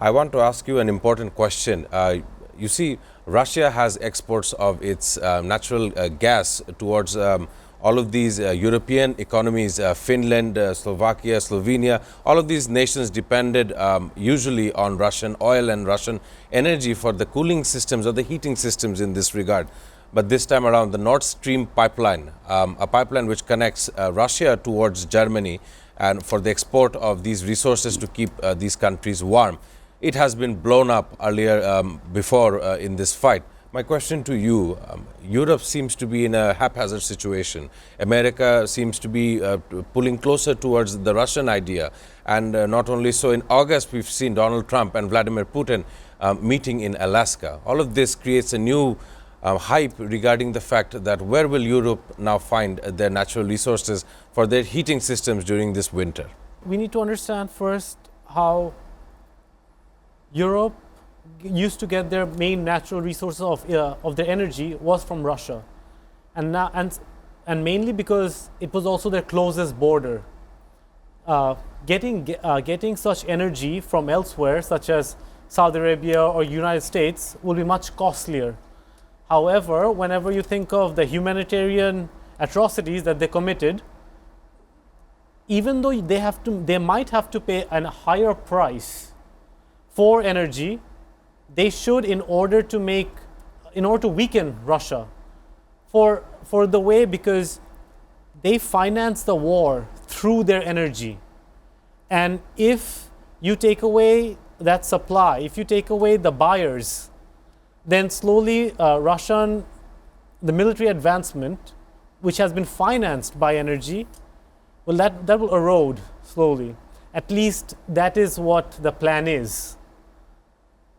I want to ask you an important question. You see, Russia has exports of its natural gas towards all of these European economies, Finland, Slovakia, Slovenia. All of these nations depended usually on Russian oil and Russian energy for the cooling systems or the heating systems in this regard. But this time around, the Nord Stream pipeline, a pipeline which connects Russia towards Germany and for the export of these resources to keep these countries warm, it has been blown up earlier before in this fight. My question to you, Europe seems to be in a haphazard situation. America seems to be pulling closer towards the Russian idea. And not only so, in August, we've seen Donald Trump and Vladimir Putin meeting in Alaska. All of this creates a new hype regarding the fact that where will Europe now find their natural resources for their heating systems during this winter? We need to understand first how Europe used to get their main natural resources of their energy was from Russia, and mainly because it was also their closest border. Getting such energy from elsewhere, such as Saudi Arabia or United States, will be much costlier. However, whenever you think of the humanitarian atrocities that they committed, even though they might have to pay a higher price for energy, they should, in order to weaken Russia, for the way, because they finance the war through their energy. And if you take away that supply, if you take away the buyers, then slowly the military advancement, which has been financed by energy, that will erode slowly. At least that is what the plan is.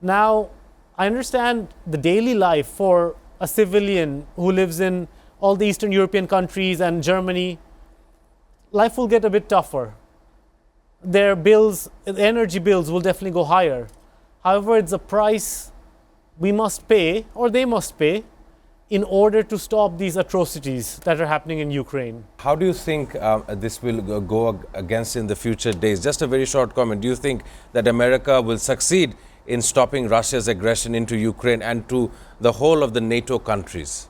Now, I understand the daily life for a civilian who lives in all the Eastern European countries and Germany. Life will get a bit tougher. Their bills, the energy bills, will definitely go higher. However, it's a price we must pay, or they must pay, in order to stop these atrocities that are happening in Ukraine. How do you think this will go against in the future days? Just a very short comment. Do you think that America will succeed in stopping Russia's aggression into Ukraine and to the whole of the NATO countries?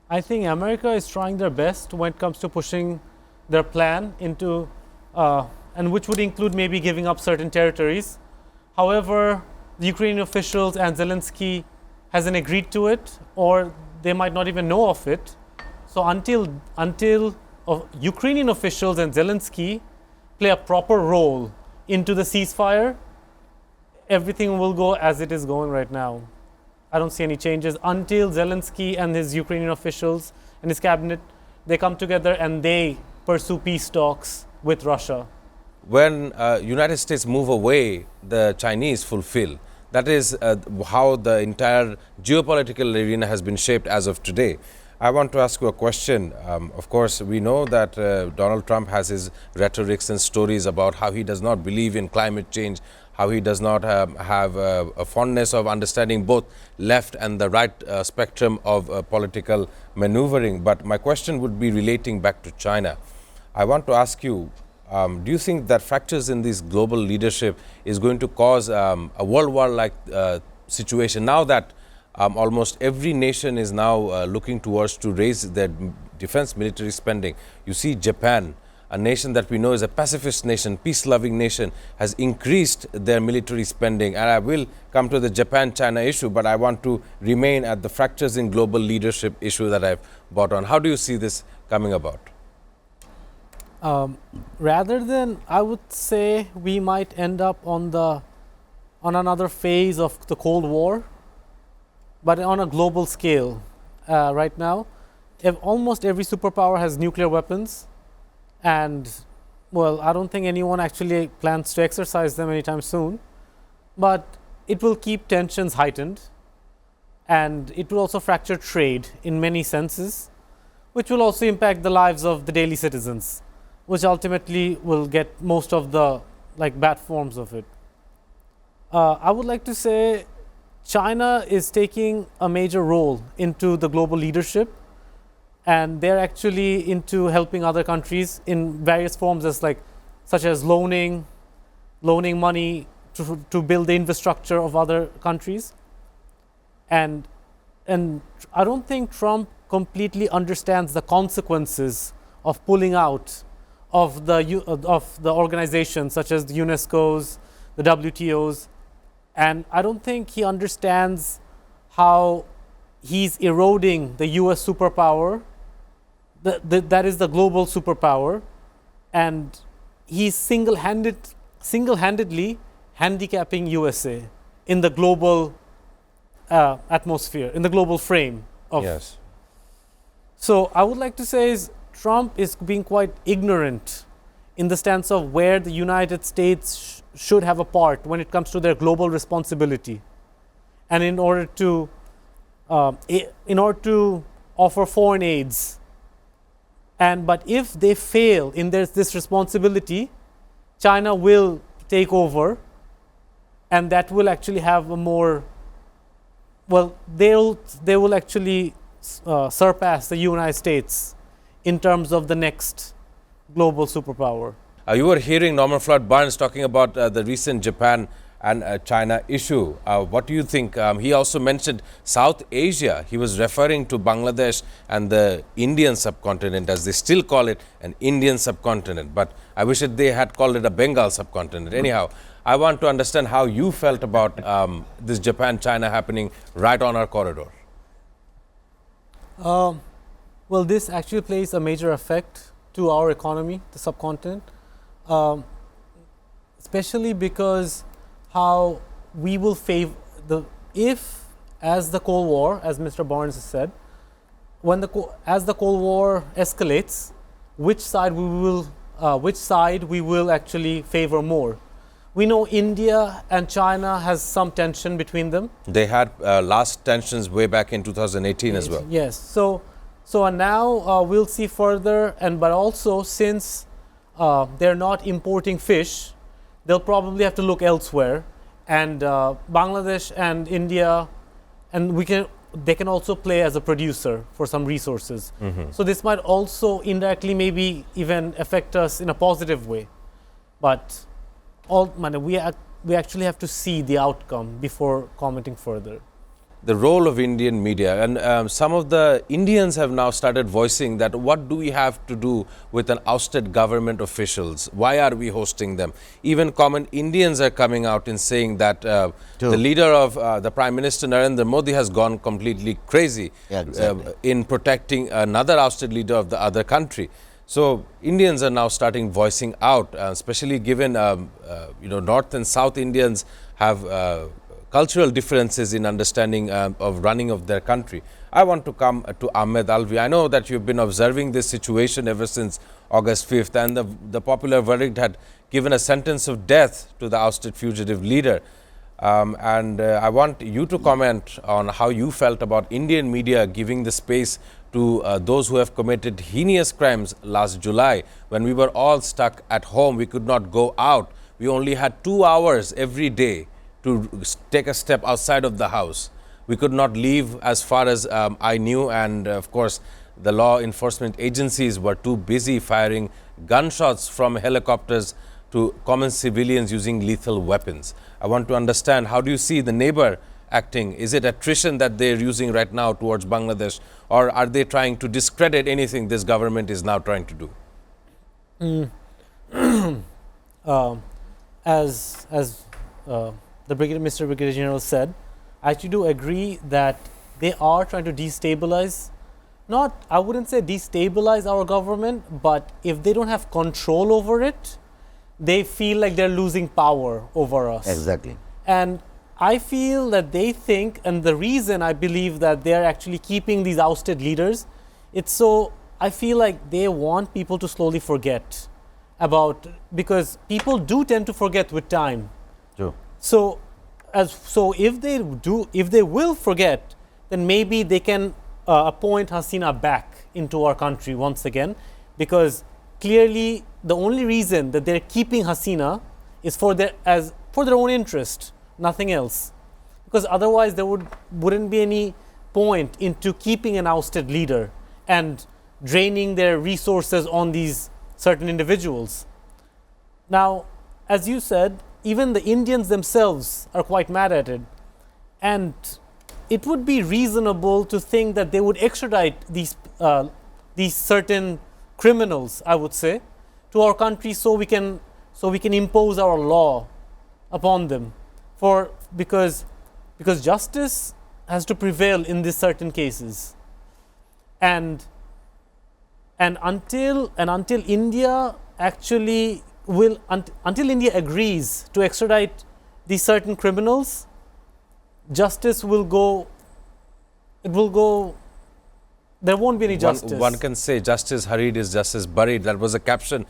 I think America is trying their best when it comes to pushing their plan into, and which would include maybe giving up certain territories. However, the Ukrainian officials and Zelensky hasn't agreed to it, or they might not even know of it. So until Ukrainian officials and Zelensky play a proper role into the ceasefire, everything will go as it is going right now. I don't see any changes until Zelensky and his Ukrainian officials and his cabinet, they come together and they pursue peace talks with Russia. When United States move away, the Chinese fulfill. That is how the entire geopolitical arena has been shaped as of today. I want to ask you a question. Of course, we know that Donald Trump has his rhetorics and stories about how he does not believe in climate change, how he does not have a fondness of understanding both left and the right spectrum of political maneuvering. But my question would be relating back to China. I want to ask you, do you think that fractures in this global leadership is going to cause a world war-like situation now that almost every nation is now looking towards to raise their defense military spending? You see Japan, a nation that we know is a pacifist nation, peace-loving nation, has increased their military spending. And I will come to the Japan-China issue, but I want to remain at the fractures in global leadership issue that I've brought on. How do you see this coming about? Rather than, I would say we might end up on another phase of the Cold War, but on a global scale. Right now, almost every superpower has nuclear weapons, and well, I don't think anyone actually plans to exercise them anytime soon, but it will keep tensions heightened, and it will also fracture trade in many senses, which will also impact the lives of the daily citizens, which ultimately will get most of the bad forms of it. I would like to say China is taking a major role into the global leadership, and they're actually into helping other countries in various forms, such as loaning money to build the infrastructure of other countries. And I don't think Trump completely understands the consequences of pulling out of the organizations such as the UNESCO's, the WTO's, and I don't think he understands how he's eroding the U.S. superpower, that is the global superpower, and he's single-handedly handicapping USA in the global atmosphere, in the global frame of. Yes. So I would like to say is Trump is being quite ignorant in the stance of where the United States should have a part when it comes to their global responsibility, and in order to offer foreign aids. But if they fail in this responsibility, China will take over, and that will actually have a more, well, they will actually surpass the United States in terms of the next global superpower. You were hearing Norman Floyd Barnes talking about the recent Japan and China issue. What do you think? He also mentioned South Asia. He was referring to Bangladesh and the Indian subcontinent, as they still call it, an Indian subcontinent. But I wish they had called it a Bengal subcontinent. Anyhow, I want to understand how you felt about this Japan-China happening right on our corridor. Well, this actually plays a major effect to our economy, the subcontinent, especially because how we will favor as the Cold War, as Mr. Barnes has said, as the Cold War escalates, which side we will actually favor more. We know India and China has some tension between them. They had last tensions way back in 2018 as well. Yes. So now we'll see further, but also since they're not importing fish, they'll probably have to look elsewhere. And Bangladesh and India, and they can also play as a producer for some resources. Mm-hmm. So this might also indirectly maybe even affect us in a positive way. But we actually have to see the outcome before commenting further. The role of Indian media, and some of the Indians have now started voicing that what do we have to do with an ousted government officials? Why are we hosting them? Even common Indians are coming out and saying that the leader of the Prime Minister Narendra Modi has gone completely crazy in protecting another ousted leader of the other country. So Indians are now starting voicing out, especially given North and South Indians have cultural differences in understanding of running of their country. I want to come to Ahmed Alvi. I know that you've been observing this situation ever since August 5th, and the popular verdict had given a sentence of death to the ousted fugitive leader. I want you to comment on how you felt about Indian media giving the space to those who have committed heinous crimes last July, when we were all stuck at home. We could not go out. We only had 2 hours every day to take a step outside of the house. We could not leave as far as I knew, and of course the law enforcement agencies were too busy firing gunshots from helicopters to common civilians using lethal weapons. I want to understand, how do you see the neighbor acting? Is it attrition that they're using right now towards Bangladesh, or are they trying to discredit anything this government is now trying to do? Mr. Brigadier General said, I actually do agree that they are trying to destabilize, I wouldn't say destabilize our government, but if they don't have control over it, they feel like they're losing power over us. Exactly. And I feel that they think, and the reason I believe that they're actually keeping these ousted leaders, I feel like they want people to slowly forget because people do tend to forget with time. True. So if they will forget, then maybe they can appoint Hasina back into our country once again, because clearly the only reason that they're keeping Hasina is for their own interest, nothing else. Because otherwise there wouldn't be any point into keeping an ousted leader and draining their resources on these certain individuals. Now, as you said, even the Indians themselves are quite mad at it. And it would be reasonable to think that they would extradite these certain criminals, I would say, to our country so we can impose our law upon them, because justice has to prevail in these certain cases, and until India actually until India agrees to extradite these certain criminals, justice will go. It will go. There won't be any justice. One can say justice hurried is justice buried. That was a caption